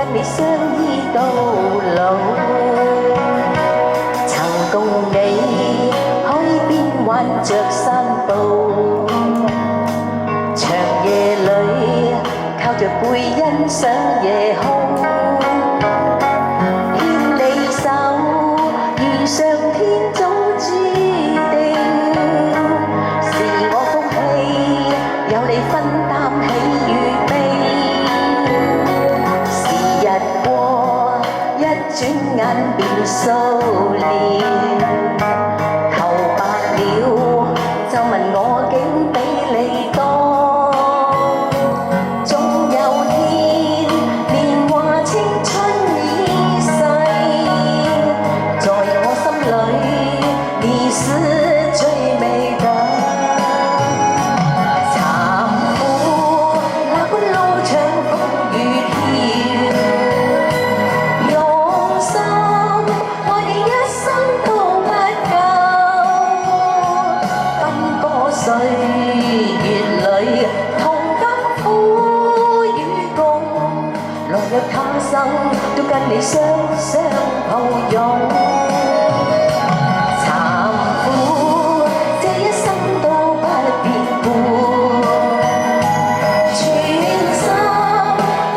跟你相依到老。曾共你海邊挽着山步，長夜裏靠着背欣賞夜空，牽你手如上天早注定，是我福氣有你分擔喜與悲。時日過一轉眼變數年，頭白了就問我竟比你多。總有天年華青春已逝，在我心裏你是最美的。慘苦那般路長風雨飄，用心愛你一生都不夠，奔波歲月裏同甘苦與共，來日他生都跟你雙雙抱擁。慘苦這一生都不變故，全心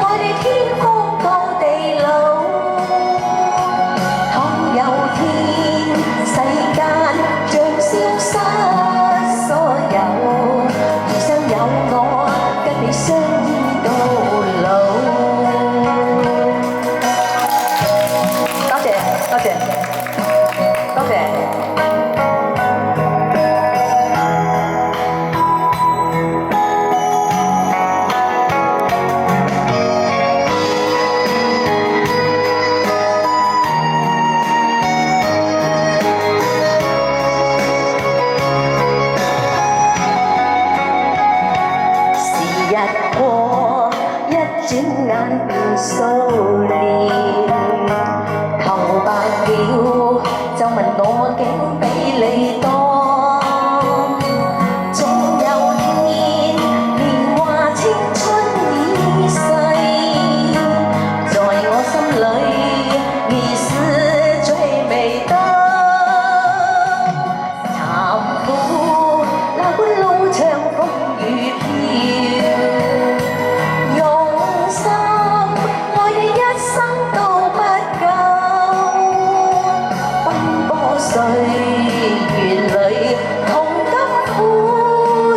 愛你天荒到地老。倘有天世間像消失所有，餘生有我跟你相依到老。多謝多謝多謝。時日過一轉眼變數年，頭白了就問我竟比你多。總有天年華青春已逝，在我心裏你是最美的。慘苦那般路長風雨飄，用心愛你一生都不夠，奔波歲月裏同甘苦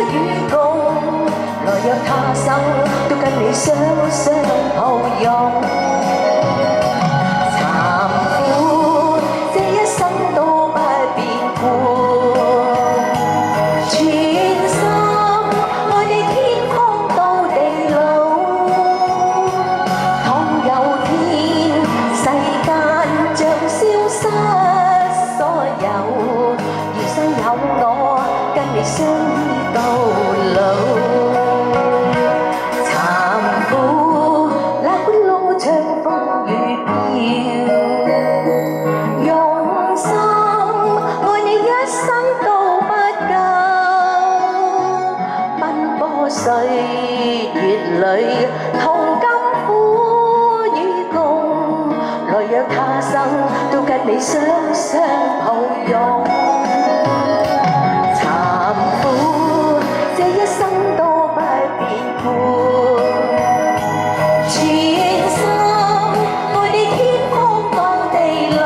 與共，來日他生都跟你雙雙抱擁。慘苦這一生都不變故，全心愛你天荒到地老。倘有天世間像消失所有，餘生有我跟你相依到老。慘苦那般路長風雨飄，用心愛你一生都不夠，奔波歲月裏同甘苦與共，來日他生都跟你雙雙抱擁。慘苦這一生都不變故，全心愛你天荒到地老。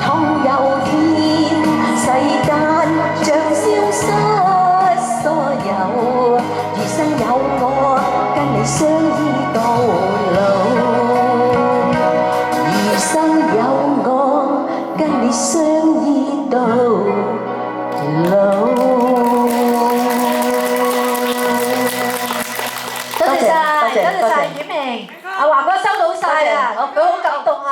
倘有天世間像消失所有，餘生有我跟你相依到老。餘生有我跟你相依到老。多謝晒，多謝晒，婉明，阿華哥收到晒啊，佢好感動啊！